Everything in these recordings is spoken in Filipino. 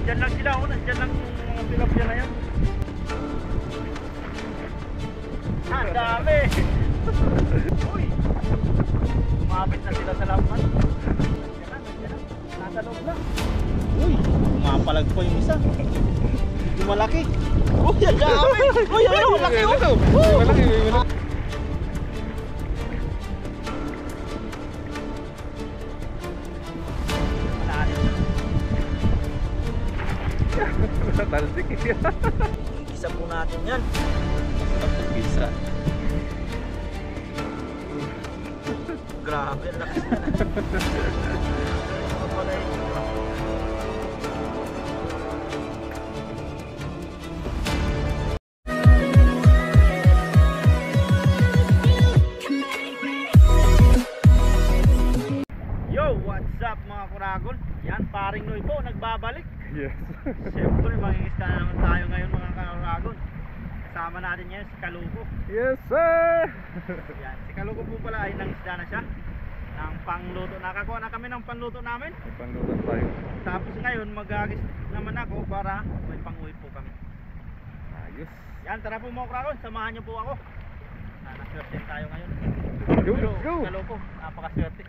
Nandyan lang sila, oh. Nandyan lang yung mga tilapia na yan. Ah, dami! Uy! Umabit na sila sa laman. Nandiyan na. Nasa loob na. Uy! Umapalag pa yung isa. Yung malaki. Uy, ang dami! Uy, ano? Malaki, oh! Malaki. Talsik. Isa po natin yan. Pisa. Grabe, lakas na. Yo, what's up mga kuragon? Yan, paring Noy po, nagbabalik. Yes. Siyempre, mangingisda na naman tayo ngayon mga kuragon. Kasama natin ngayon si Kaluko. Yes, sir! Yan, si Kaluko po pala ay nangisda na siya ng pangluto. Nakakuha na kami ng panluto namin. May panglutan tayo. Tapos ngayon mag-agis naman ako para may pang-uwi po kami. Ayos. Yan, tara po mga kuragon, samahan niyo po ako. Naswerte tayo ngayon. Go, let's go! Kaluko, napakaswerte.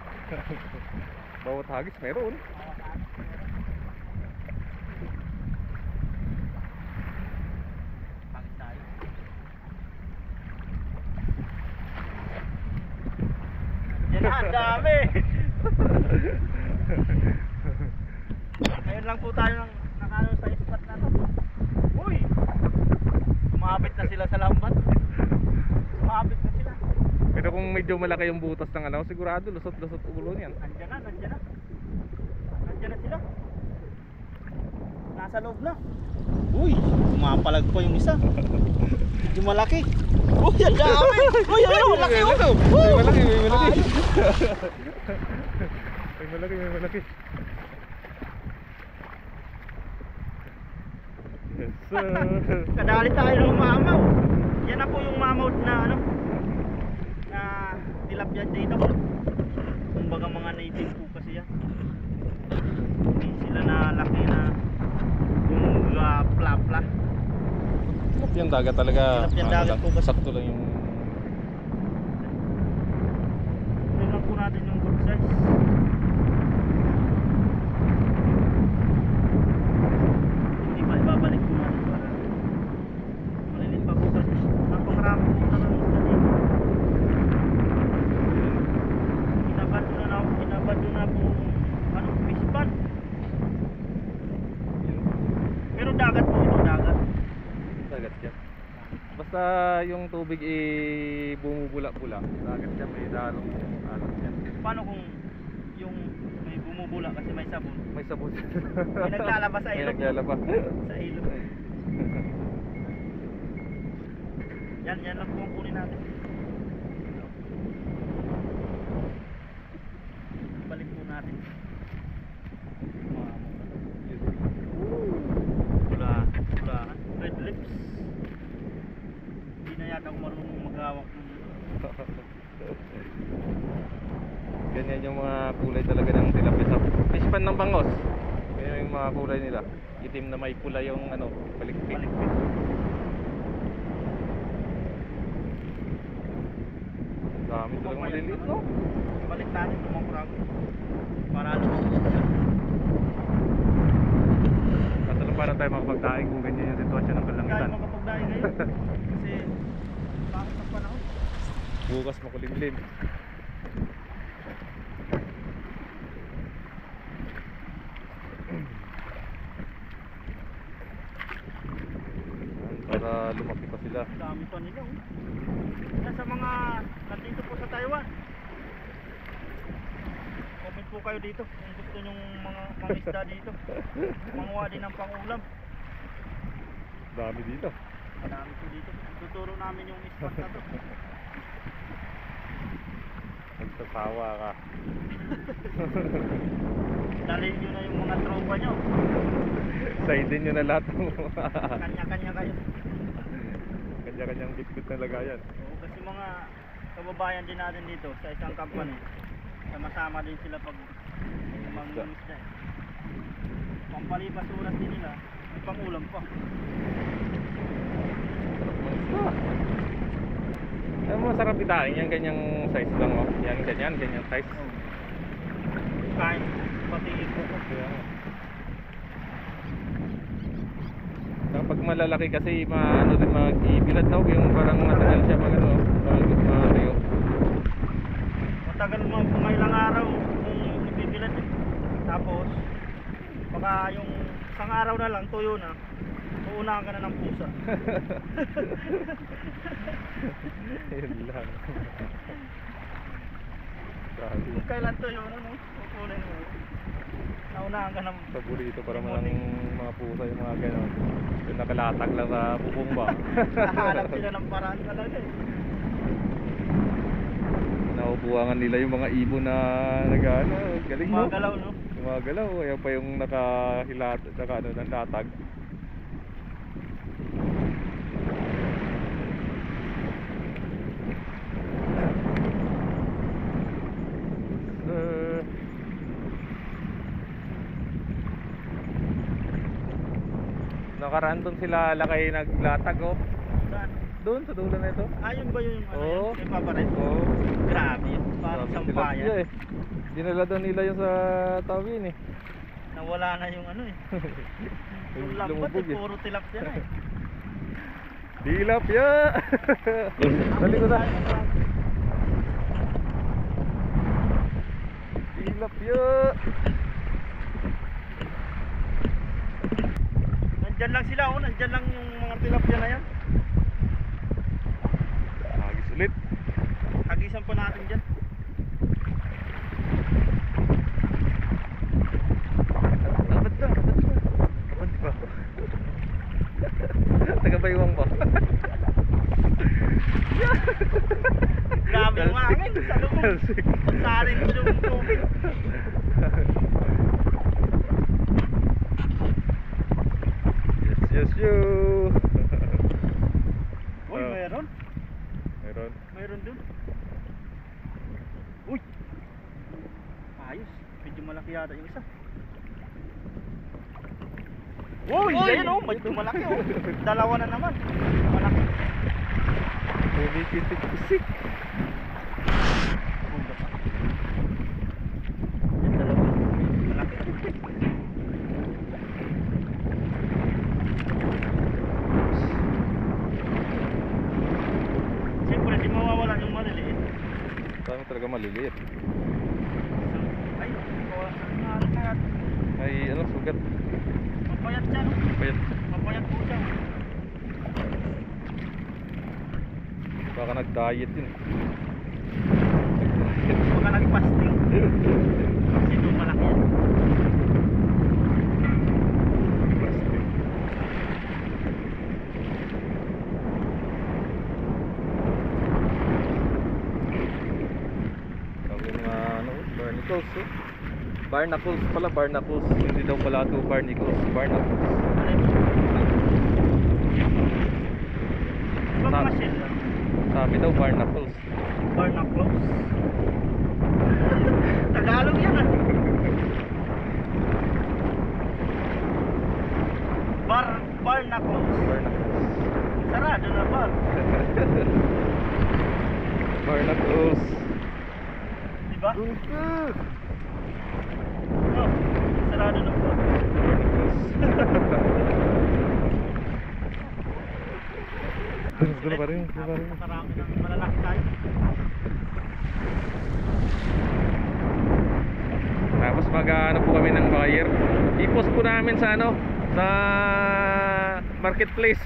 Bawat hagis meron. Pangis tayo. Yan na, ang dami! Ngayon lang po tayo nakano sa spot na to. Uy! Umabit na sila sa lambat. Umabit na sila. Pero kung medyo malaki yung butas ng ano, sigurado lusot-lusot ulo niyan. Nandiyan na. Nandiyan na sila. Nasa loob na. Uy! Umapalag pa yung isa. Yung malaki. Uy! Ang dami! Uy! Ano? Malaki! May malaki! May malaki! Yes, sir! Kadali tayo ng mamaw. Yan na po yung mamaw na ano, na tilapia dito. Kumbaga mga native po kasi yan. Hindi sila na laki na kumbaga plapla. Yung dagat talaga. Yung dagat po kasi. Sakto lang yung... Tingnan po natin yung good size. Hindi pa ibabalik po natin para malilit pa po kasi napakarami po na ng isda dito. Inabad na po anong fish pond. Pero dagat po ito, dagat. Dagat yan. Basta yung tubig bumubula-bula. Dagat yan, may dalong alat yan. Paano kung yung may bumubula kasi may sabon? May sabon. May naglalaba sa May ilog. naglalaba. Sa ilog. Yan lang po ang kunin natin. Balik po natin. Bulahan. Red lips. Hindi na yata ako marunong maghawak ng Ganyan yung mga kulay talaga ng tilapia sa fish pan ng Bangos. Ganyan yung mga kulay nila. Itim na may pula yung ano, balikpik. Dami talagang maliliit, no? Balik natin itong mga kurago. Para lumang. Kaso lang parang tayo makapagdaing kung ganyan yung sitwasyon ng Kaya kalangitan. makapagdahin ngayon. Kasi bakit ang panahon? Bukas makulimlim. Para lumaki pa sila. Dami pa nila, oh. Yan sa mga nandito po sa Taiwan. Comment po kayo dito kung gusto nyong mga isda dito. Manguha din ng pangulam. Dami dito. Madami po dito. Tuturo namin yung spot na to. Magsasawa ka. Dalhin nyo na yung mga tropa nyo. Saidin nyo na lahat mo. Kanya-kanya kayo. Kanya-kanyang bitbit na lagayan. Oo, kasi mga kababayan din natin dito sa isang company. Sama-sama din sila pag mangingisda eh. pampalipas oras din nila. May pangulam pa. Ay, masarap itain yan, ganyang size lang oh. Yan, ganyan, ganyang size. Kain, pati ito. Kaya nga. Kapag malalaki kasi ano din mag-ibilad daw yung parang matagal siya mag ano, mag-tuyo. Matagal mo kung ilang araw kung ibibilad eh. Tapos baka yung isang araw na lang tuyo na, uunahan ka na ng pusa. Yun lang. Kung kailan tuyo na mo, kukunin mo. Naunahan ka ng Paborito para malang mga pusa yung mga gano'n. Yung nakalatag lang sa bubong ba. hahanap sila ng paraan talaga eh. Naubuwangan nila yung mga ibon na nag-ano, galing mo. Gumagalaw no? Gumagalaw, kaya pa yung nakahilat, saka ano, ng latag. Nakaraan doon sila lakay naglatag oh. Saan? Doon sa dulo na ito. Ayun ba yung ano Oo. yun? May paparet? Oo. Grabe yun. Parang Sabi sampayan. tilapia eh. Dinala daw nila yung sa tawin eh. Nawala na yung ano eh. Yung lambat Lumubog eh. Puro tilapia na eh. Tilapia! Dali ko na. Tilapia! Nandyan lang sila oh. Nandyan lang yung mga tilapia na yan. Agis ulit. Hagisan pa natin dyan. Ba't ba? Ba't ba? Tagabaywang ba? Grabe yung hangin sa loob. Saring yung tubig. Yes, you. Uy, meron. Meron. Meron dun. Uy. Ayos. Medyo malaki yata yung isa. Uy, ayun oh. Medyo malaki oh. Dalawa na naman. Malaki. Kumikitik-kisik. Yan dalawa. Malaki. Siyempre, di mawawala yung maliliit. Dami talaga maliliit. Ay, ano kaya? Ay, ano, sugat. Mapayat siya, no? Payat. Mapayat po siya. Baka nag-diet yun. Baka nag-fasting. Kasi ito malaki yan. Sabi yung mga, ano, barnacles, oh. Barnacles pala, barnacles. Hindi daw pala ito barnacles, barnacles. Diba mga shell lang? Sabi daw barnacles. Barnacles? Tagalog yan ah. Barnacles. Barnacles. Sarado na bar. Barnacles. Diba? Good. Oh, sarado na bar. Gusto pa rin, gusto pa rin. Marami ng malalaki tayo. Tapos mag-ano po kami ng buyer. I-post po namin sa ano, sa marketplace.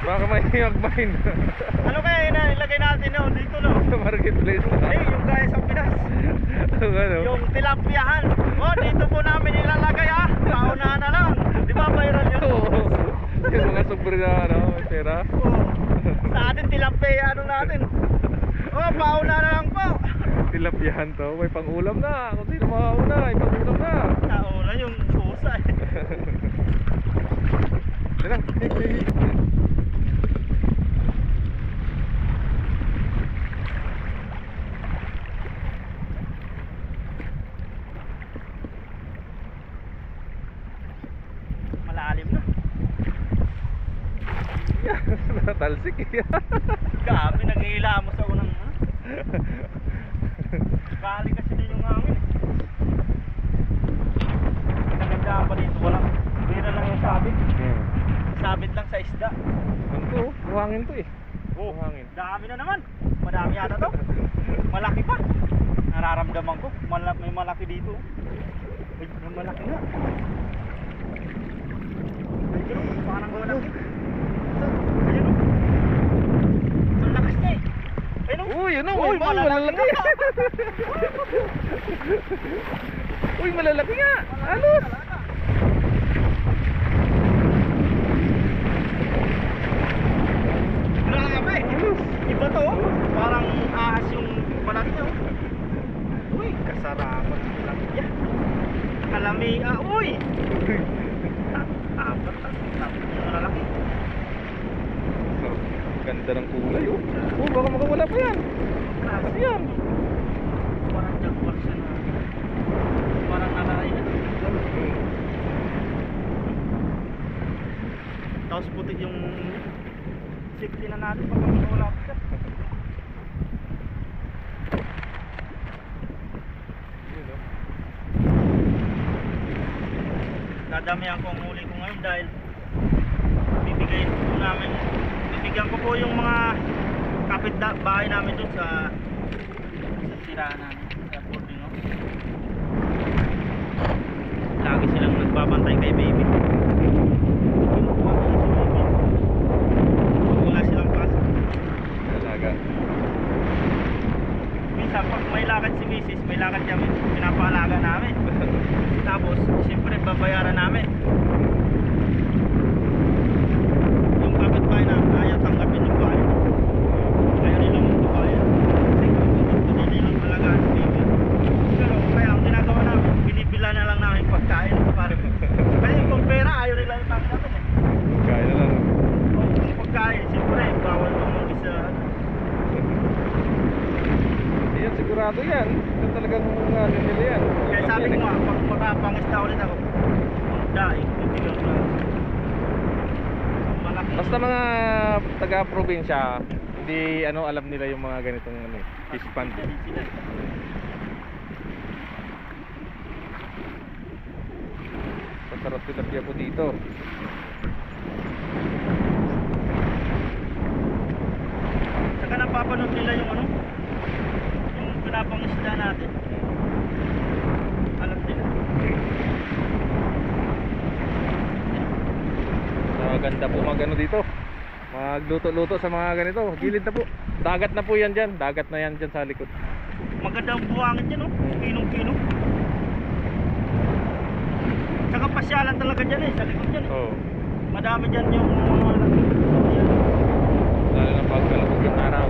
Baka may mag-mine. Ano kaya ilagay natin no? Dito no? Marketplace. Eh, yung gaya sa Pinas. Ano? Yung tilapiahan. Oh, dito po namin ilalagay ah. Paunahan na lang. Di ba viral yun? Oo. Yung mga sobre na ano, pera. Oh. Sa atin tilapia ano natin. Oh, pauna na lang po. Tilapihan to. May pang-ulam na. Kung sino makauna, may pang-ulam na. Nauna yung pusa eh. Tara. Talsik. Grabe, nag-iila mo sa unang ano. Kali kasi din yung hangin eh. Nagandaan pa dito, walang bira lang yung sabit. Sabit lang sa isda. Ano to? Buhangin to eh. Oh, Buhangin. dami na naman. Madami yata to. Malaki pa. Nararamdaman ko, may malaki dito. Ay, may malaki nga. Ayun, parang malaki. Ayun, ang lakas na eh. Ayun, Uy, yun o, uy, malalaki. Uy, malalaki nga. Alos. Grabe. Iba to, oh. Parang ahas yung balat niya. Oh. Uy, kasarapan ng tilapia. Kalami, uy. Apat, tapos yung malalaki. Ganda ng kulay oh. Oh, baka makawala pa yan. Ano yan? Parang jaguar siya na. Parang nalay na. Tapos puti yung safety na natin pag wala pa siya. Dadamihan ko ang huli ko ngayon dahil bibigyan ko po yung mga kapitbahay namin doon sa siraan namin sa boarding, no? Lagi silang nagbabantay kay baby. Wala silang pasok. Talaga. Minsan pag may lakad si misis, may lakad kami, pinapaalaga namin. Tapos siyempre babayaran namin. Yung kapitbahay namin ayaw tanggapin yung bahay. Ayaw nilang magbabayad. Kasi gusto din nilang alagaan si baby. Pero kaya ang ginagawa namin, binibila na lang namin pagkain. Kasi kung pera ayaw nilang tanggapin eh. Kaya na lang. Kung pagkain, siyempre bawal tumuli sa Yan, sigurado yan. Ito talagang ano nila yan. kaya sabi ko nga, pag makapangista ulit ako, daig, bibigyan ko lang. Malaki. Basta mga taga-probinsya, hindi ano alam nila yung mga ganitong ano, fish pond. Hindi sila. Masarap tilapia po dito. Saka napapanood nila yung ano, yung pinapangisda natin. Alam nila. Ganda po mag ano dito. Magluto-luto sa mga ganito. Gilid na po. Dagat na po yan dyan. Dagat na yan dyan sa likod. Maganda ang buhangin dyan, no? Pinong-pino. Saka pasyalan talaga dyan eh, sa likod dyan eh. Oo. Madami dyan yung Lalo na pag kalabog yung araw.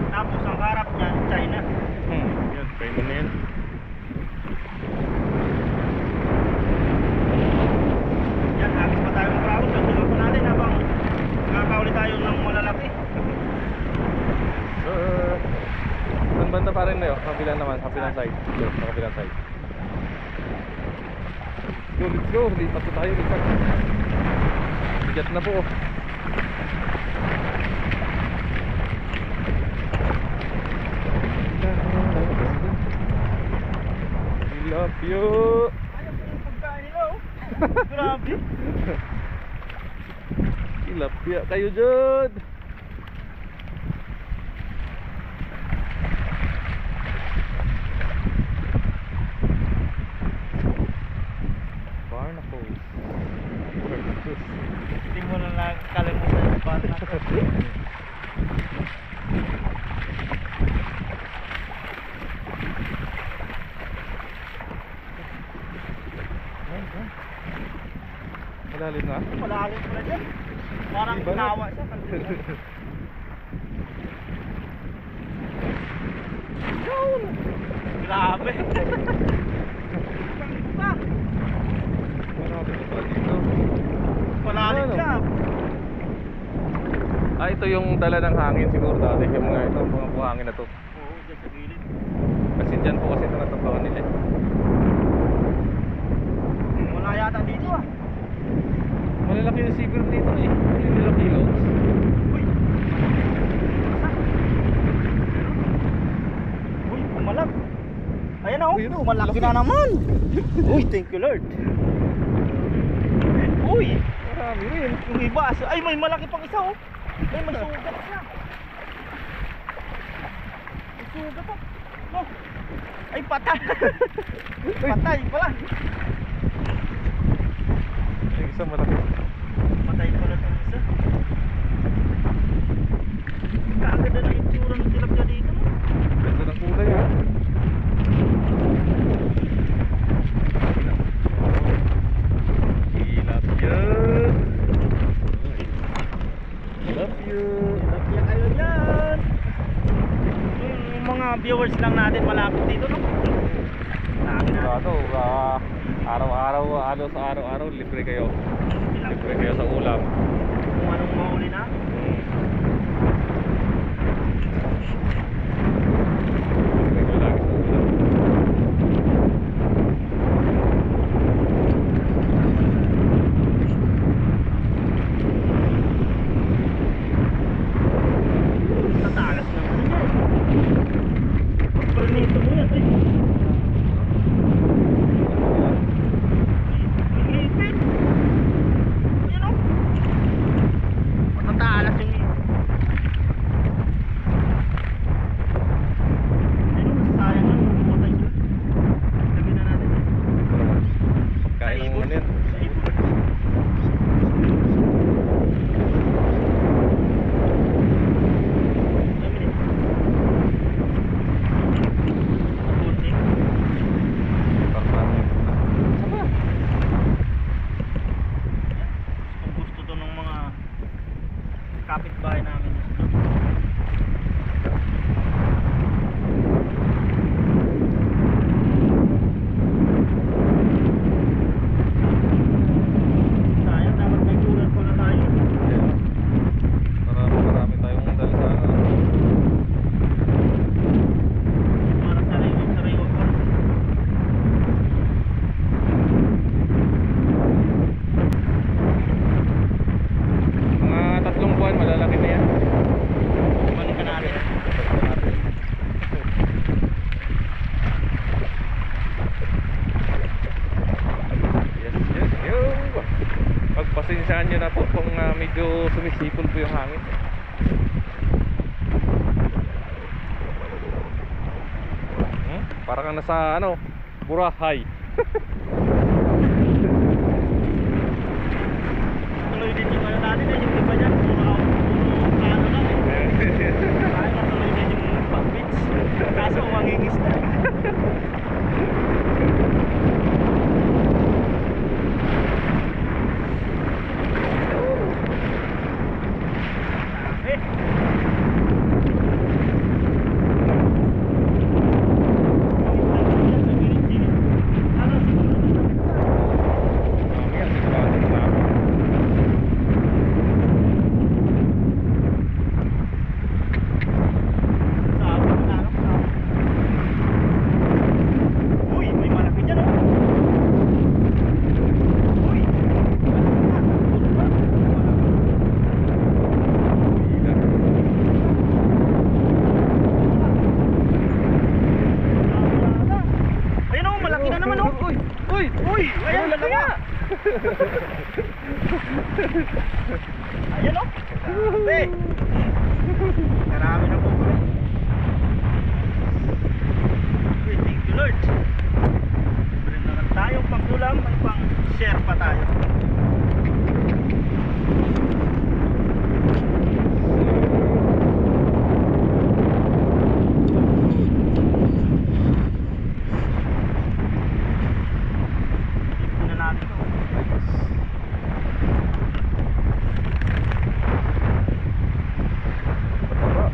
tapos ang harap niyan, China. Yan, kainin na yan. Yan, agis pa tayo ng crowd. Tutuloy pa natin habang nakakauli tayo ng malalaki. Saan banda pa rin na yun? Kapilang naman, kapilang side. Yes, sa kapilang side. Let's go, lipat po tayo, lipat. Bigat na po. Tilapia. Ayaw ko yung pagkain nila, oh. Grabe. Tilapia kayo dyan. Barnacles. Hindi mo na nakalimutan yung barnacles. Malalim na. Malalim pala dyan. Parang Iba na. nawa siya. Yun! Grabe. Bang! Marami na pala dito. Malalim Ano? siya. Ah, ito yung dala ng hangin siguro dati. Yung mga ito, mga buhangin na to. Oo, dyan sa gilid. Kasi dyan po kasi ito natapakan nila. Wala yata dito ah. Malalaki yung sipil dito eh. Hindi nila kilos. Uy! Uy, pumalag. Ayan na, Ayun, oh, malaki na naman. Uy, thank you Lord. Uy, Marami rin. yung iba, ay may malaki pang isa oh. Ay, may sugat siya. May sugat oh. No. Ay, patay. Patay pala. Yung isa malaki. Patay pala itong isa. Kaganda na yung tsura ng tilapia dito. No? Ganda ng kulay ha. Tilapia. Tilapia. Tilapia kayo dyan. Yung mga viewers lang natin malapit dito, no? Sabi natin. Ano, araw-araw, halos araw-araw, libre kayo. Libre kayo sa ulam. Kung anong mahuli na. Libre kayo lagi sa ulam. Tatalas naman yan. Pagpernito mo yan, eh. Lipit. Yan o. Matatalas yung ayun, sayang lang. Putay ko. Lagyan na natin. Pagkain ng ano yan. Sa ibon. Kung gusto to ng mga kapitbahay namin. Sayang, dapat may cooler pala tayo. Marami tayong dala sa ano. Para sariwa pa. Mga 3 buwan, malalaki na yan. Balik ka natin. Balik natin. Yes, yes, yo. Pagpasensyahan nyo na po kung medyo sumisipol po yung hangin. Parang kang nasa ano, Boracay. Tuloy din yung ano natin eh, yung iba dyan, puro plano lang eh. Ay, matuloy din yung pag-beach. Kaso mangingis na. Dami. Ano, siguro na sa gitna. Mamaya, sigurado na ako. Sabon na lang, sabon. Uy, may malaki dyan oh. Uy. Ayun oh, malaki na naman oh. Uy! Uy! Uy, ayan Uy, dalawa. Ayan oh. Grabe. Marami na po. Uy, thank you Lord. Libre na lang tayo pang-ulam, may pang-share pa tayo. Ipon na natin to. Pataba.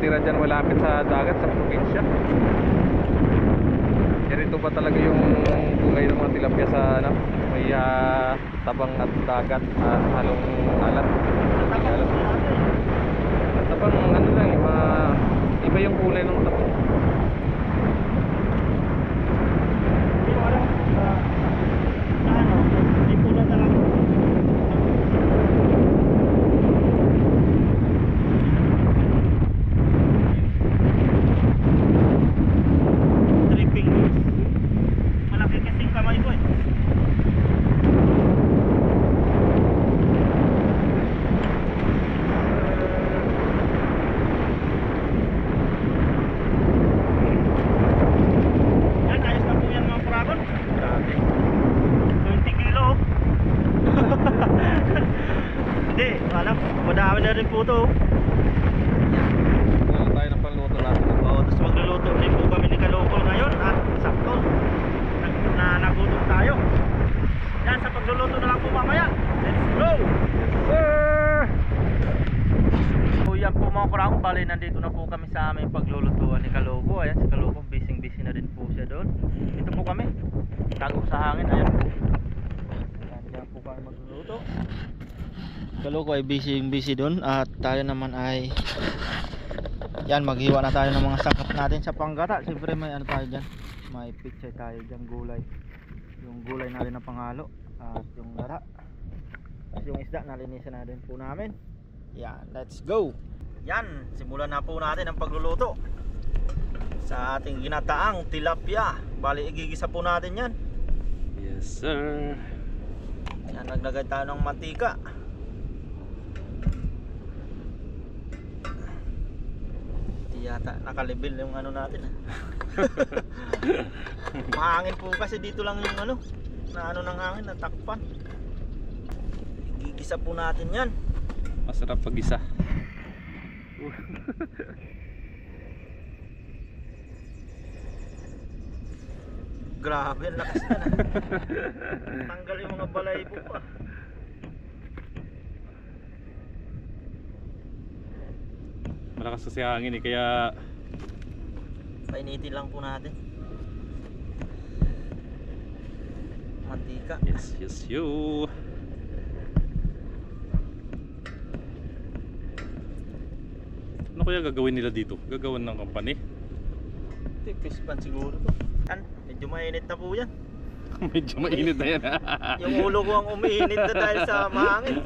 nakatira dyan malapit sa dagat sa probinsya. Ganito ba talaga yung kulay ng mga tilapia sa ano? May tabang at dagat at halong alat. Tabang ano lang, iba yung kulay ng tabang. May pula talaga. Tripping. Malaki kasing kamay ko eh. Yan, ayos na po yan mga kuragon. 20 kilo. Hindi, alam, madami na rin po ito. Wala tayo ng panluto natin. Oo, tapos magluluto din po kami ni Kalokol ngayon at sakto nagutom tayo. Yan, sa pagluluto na lang po mamaya. Let's go! So yan po mga kurang, bali nandito na po kami sa aming paglulutuan ni Kaloko. Ayan, si Kaloko busy na din po siya doon. Dito po kami, tago sa hangin. Ayan po, yan po kami magluluto. Kaloko ay busy doon at tayo naman ay yan, maghiwa na tayo ng mga sangkap natin sa panggata. Siyempre may ano tayo dyan, may picture tayo dyan, gulay. Yung gulay natin na panghalo at yung lara. At yung isda nalinisan na din po namin. Yan, let's go. Yan, simulan na po natin ang pagluluto sa ating ginataang tilapia. Bali igigisa po natin yan. Yes sir. Yan, naglagay tayo ng mantika. Yata nakalibil yung ano natin. Mahangin po kasi dito lang yung ano, na ano ng hangin, natakpan. Igigisa po natin yan. Masarap pag-isa. Grabe, ang lakas na na. Tanggal yung mga balaybo pa. Malakas kasi hangin eh, kaya Painitin lang po natin. Mantika. yes you. Ano kaya gagawin nila dito? Gagawan ng company? Ito yung fish pan siguro to. Yan, medyo mainit na po yan. Medyo mainit na yan. Yung ulo ko ang umiinit na dahil sa mahangin.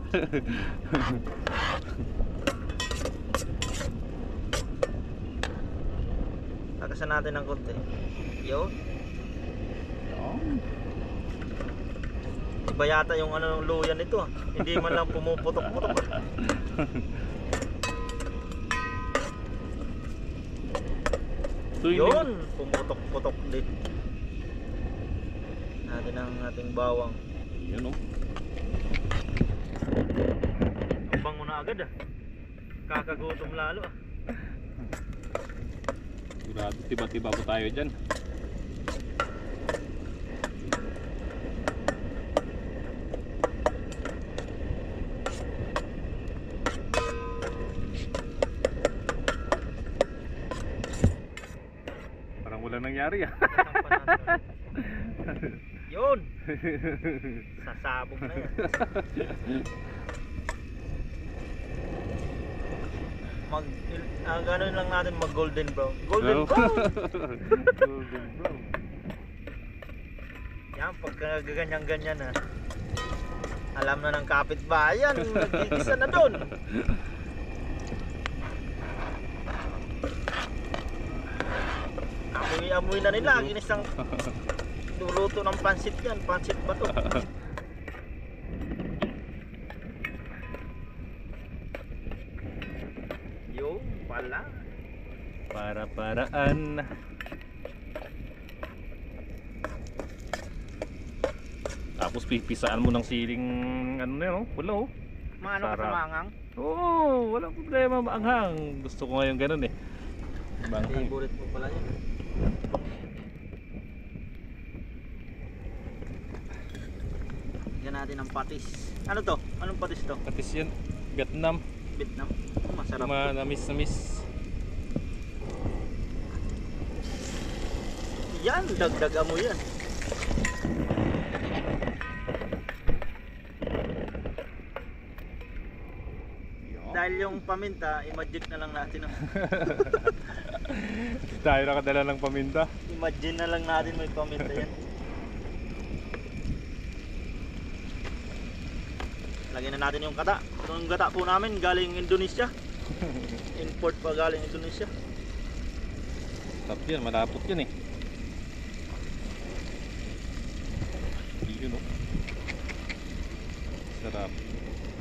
Takasan natin ng konti. Yun. Iba yata yung ano, luya nito. Hindi man lang pumuputok-putok. Yun, pumutok-putok din. Natin ang ating bawang. Yun o. Ang bango na agad ah. Kakagutom lalo ah. Sigurado tiba-tiba po tayo dyan. Parang wala nangyari ah. Yun. Sasabog na yan. Gano'n lang natin mag golden brown. Golden brown. Golden brown. Yan, pagka ganyan-ganyan na, alam na ng kapitbayan, nagigisa na doon. Amoy na nila, ginisang luluto ng pansit yan. Pansit ba to? Yung pala. Para-paraan. Tapos pipisaan mo ng siling ano na yun, oh, wala oh. Maano ka sa Sarap. mangang? Oo, walang problema maanghang. Gusto ko ngayon ganun eh. Maanghang. Favorite mo pala yun. Yan natin ang patis. Ano to? Anong patis to? Patis yan, Vietnam. Vietnam. Oh, masarap. Namis-namis. Yan, dagdag mo yan. Dahil yung paminta, i-magic na lang natin. Oh. Tayo nakadala ng paminta. Imagine na lang natin may paminta yan. Lagyan na natin yung gata. Yung gata po namin galing Indonesia. Import pa galing Indonesia. Sarap yan, malapot yan eh. Yun oh. Sarap.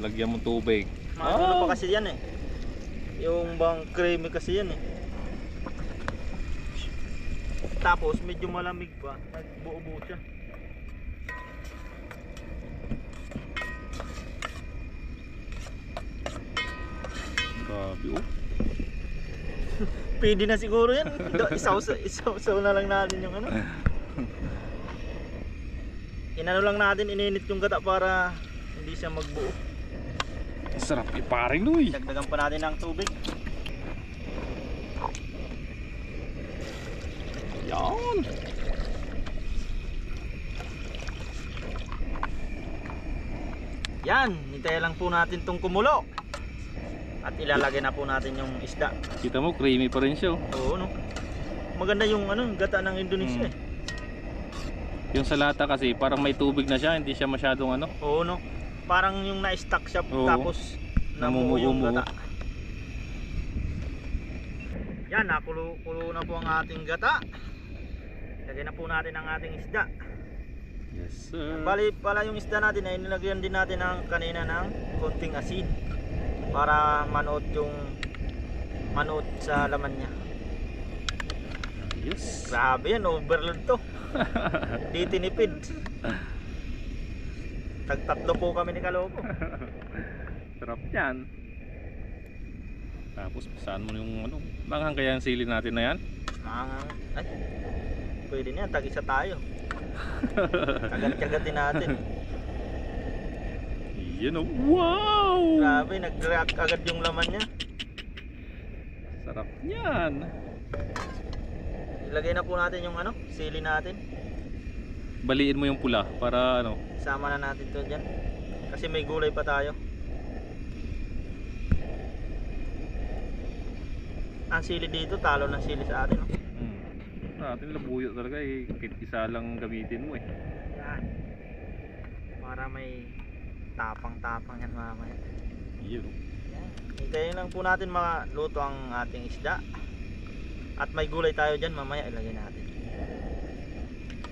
Lagyan mo tubig. Ano pa kasi yan eh. Yung bang creamy kasi yan eh. Tapos medyo malamig pa. Nagbuo-buo siya. Grabe oh. Pwede na siguro yan. Isaw-saw na lang natin yung ano. Inano lang natin, ininit yung gata para hindi siya magbuo. Sarap iparing Luy. Dagdagan pa natin ng tubig. Yan. Yan, hintayin lang po natin tong kumulo. At ilalagay na po natin yung isda. Kita mo creamy pa rin siya oh. Oo no. Maganda yung ano, gata ng Indonesia eh. Yung sa lata kasi parang may tubig na siya, hindi siya masyadong ano. Oo no. Parang yung na-stack siya Oo. tapos namuo yung Namumuo. gata. Yan, nakulo na po ang ating gata. Lagyan na po natin ang ating isda. Yes sir. Bali pala yung isda natin ay nilagyan din natin ng kanina ng konting asin para manood sa laman niya. Yes. Grabe yan, overload to. Di tinipid. Tagtatlo po kami ni Kalobo. Sarap yan. Tapos saan mo yung ano, manghang kaya ang sili natin na yan? Ay, pwede na yan, tag-isa tayo. Kagat-kagatin natin. Yan oh. Wow! Grabe, nag-react agad yung laman niya. Sarap yan. Ilagay na po natin yung ano, sili natin. Baliin mo yung pula para ano. Isama na natin to dyan. Kasi may gulay pa tayo. Ang sili dito, talo ng sili sa atin. No? Sa atin labuyo talaga eh. Kahit isa lang gamitin mo eh. Yan. Para may tapang-tapang yan mamaya. Yun oh. Yan. Hintayin lang po natin maluto ang ating isda. At may gulay tayo dyan, mamaya ilagay natin.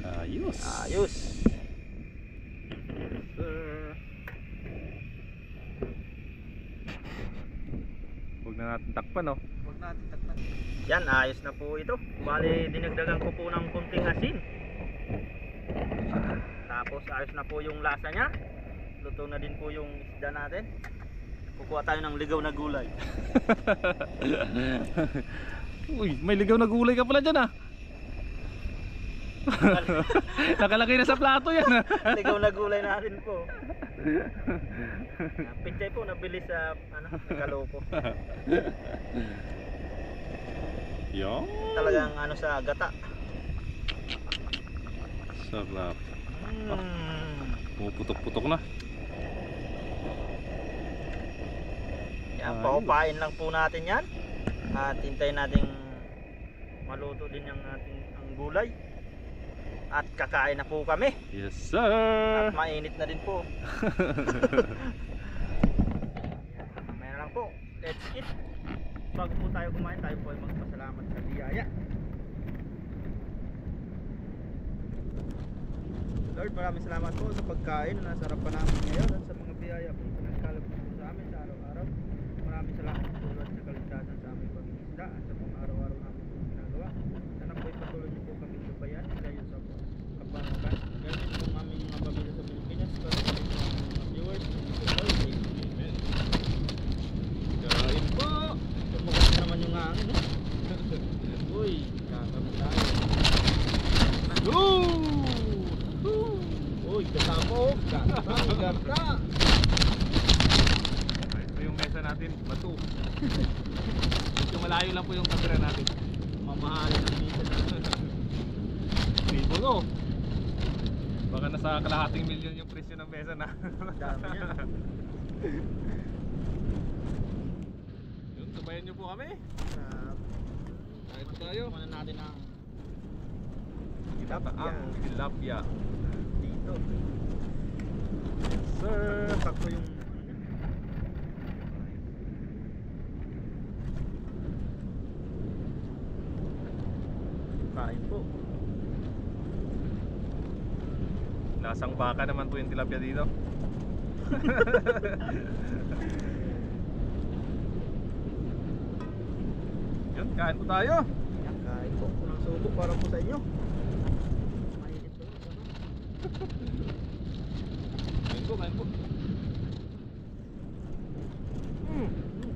Ayos. Ayos. Sir. Huwag na natin takpan oh. Huwag natin takpan. Yan, ayos na po ito. Bali, dinagdagan ko po ng kunting asin. Tapos ayos na po yung lasa niya. Luto na din po yung isda natin. Kukuha tayo ng ligaw na gulay. Uy, may ligaw na gulay ka pala dyan ah. Nakalagay na sa plato yan ah. Ligaw na gulay natin po. Pinchay po, nabili sa ano, Kalobo. Yan. Talagang ano sa gata. Sarap. Pumuputok-putok na. Yan, paupain lang po natin yan. At hintayin natin maluto din yung ating ang gulay. At kakain na po kami. Yes sir. At mainit na din po. Mamaya na lang po. Let's eat. Bago po tayo kumain, tayo po ay magpasalamat sa biyaya. Lord, maraming salamat po sa pagkain na nasarap pa namin ngayon at sa mga biyaya po na nagkalap po sa amin sa araw-araw. Maraming salamat po Lord sa kaligtasan sa aming pag-iisda at sa mga araw-araw namin po ginagawa. Sana po ipatuloy niyo po kami lubayan dahil sa kapanakan. Ganyan po ang aming mga pamilya sa Pilipinas. Para sa mga viewers, amen. Kain po. Tumugas naman yung hangin. Uy, kakabit tayo. Uy, kasama oh. Gata. Ito yung mesa natin, bato. Medyo malayo lang po yung kamera natin. Mamahalin ang misa natin. Siguro. Baka nasa kalahating milyon yung presyo ng mesa na. Dami yan. Yun, sabayan nyo po kami. Uh, Kahit po tayo. Muna natin ang Ang tilapia. dito. Sir. Sakto yung kain po. Lasang baka naman po yung tilapia dito. Yun, kain po tayo. Yan, kain po. Unang subo para po sa inyo. Mainit po. Kain po, kain po.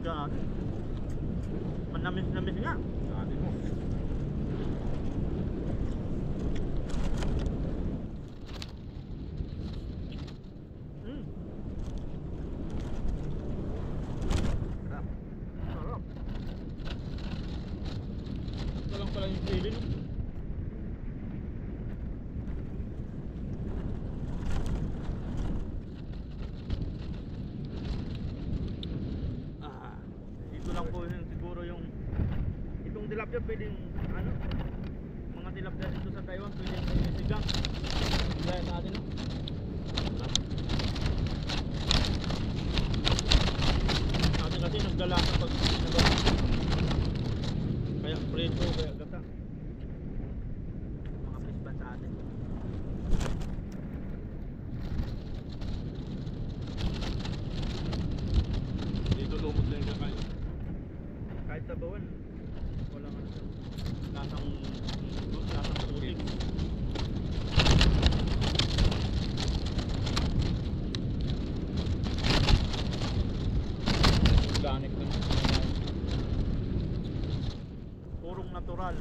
Gano'n. Manamis-namis nga. Kain mo. Sarap. Sarap. Ito lang pala yung sili, no? Ito lang po yung siguro yung itong tilapia pwedeng ano mga tilapia dito sa Taiwan pwedeng sigang. Gaya natin, no? Natin kasi nagdalasan pag kaya preto, kaya gata. Mga pisban sa atin. Dito lumot lang yung kakain. Kahit sa bawan, walang ano siya. Lasang putik. Organic lang. Purong natural.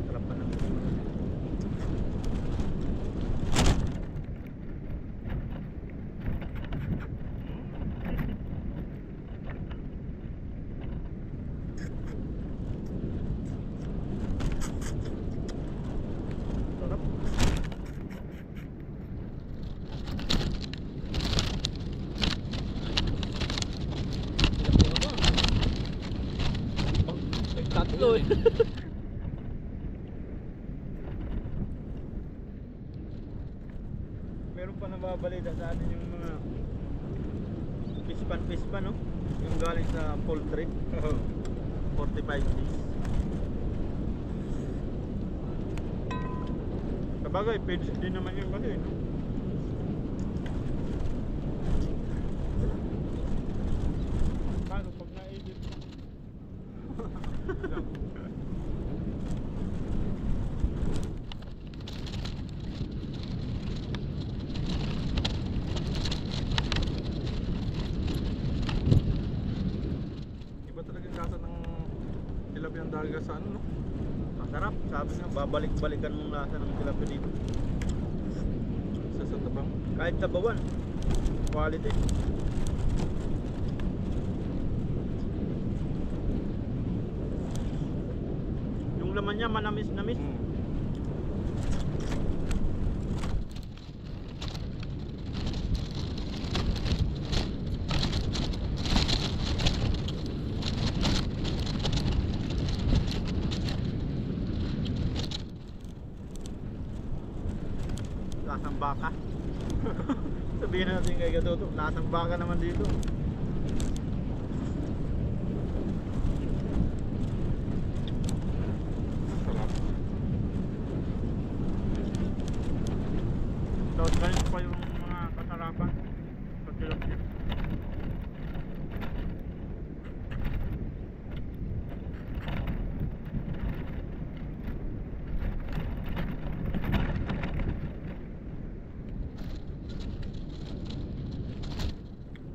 Sarap pa ng sarap. Tatlo eh. Meron pa nababalita sa atin yung mga pispan, no? Yung galing sa poultry. 45 days. Sabagay, page din naman yun kasi, no? Paano pag na-edit? Iba talaga yung lasa ng tilapia ng dagat sa ano, no? Masarap, sabi nga, babalik-balikan mong lasa ng tilapia dito. Sa tabang. Kahit sa bawan, quality. Yung laman niya manamis-namis. Lasang baka. Sabihin natin kay Gatoto, lasang baka naman dito. Sarap. Tapos ganito pa yung mga kasarapan sa tilapia.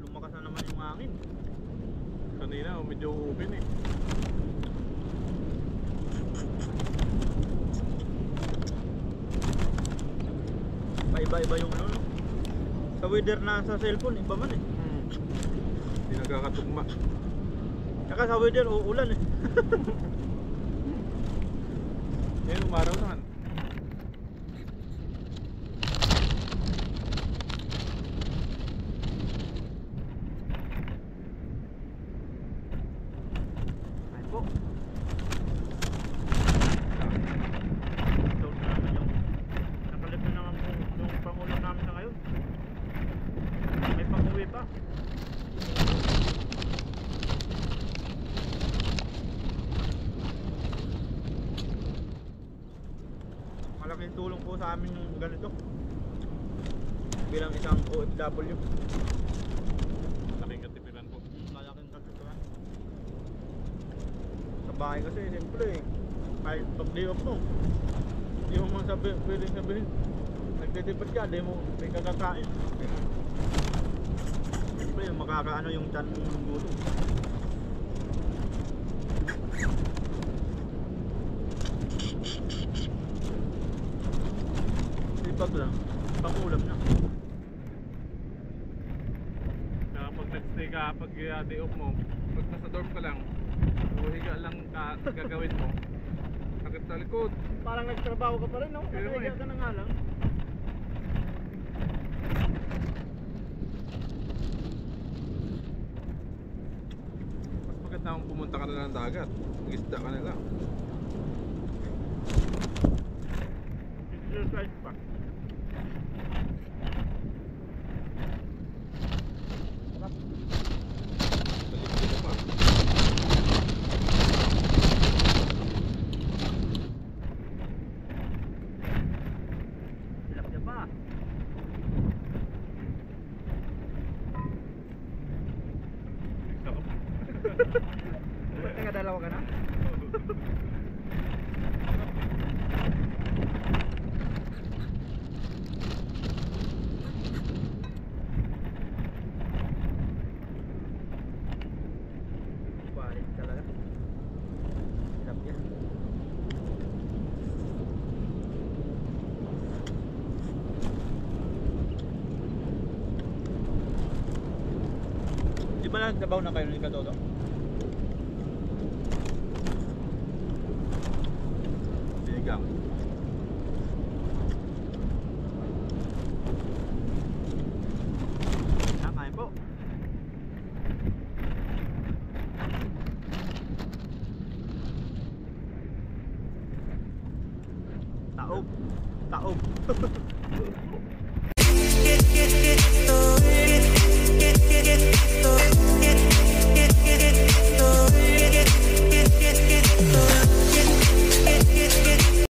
Lumakas na naman yung hangin. Kanina, medyo open eh. Iba-iba yung ano, no? Sa weather na sa cellphone, iba man eh. Hindi nagkakatugma. Saka sa weather, uulan eh. Ngayon umaraw naman. Ay po. So, naman yung nakalit na naman yung pangulam namin sa ngayon. May pang-uwi pa. Malaking tulong po sa amin yung ganito. Bilang isang OFW. Laking katipiran po. Malaking katipiran. Sa bahay kasi, siyempre, kahit pag day off mo, hindi mo man pwedeng sabihin, nagtitipid ka, di mo may kakakain. Siyempre, makakaano yung tiyan mo ng gutom. Sipag lang, pangulam na. Kaya pag nag-stay ka, pag day off mo, pag nasa dorm ka lang, higa lang gagawin mo. Sakit sa likod. Parang nagtrabaho ka pa rin, no? Pero Nakahiga eh. ka na nga lang. Mas maganda kung pumunta ka na ng dagat. Mag-isda ka na lang. Exercise pa. Balik ka pa. Tilapia pa. Ba't nakadalawa ka na? Quality talaga. Tilapia. Di ba nagtrabaho na kayo ni Katoto? Sinigang. Kain po. Taob. Taob.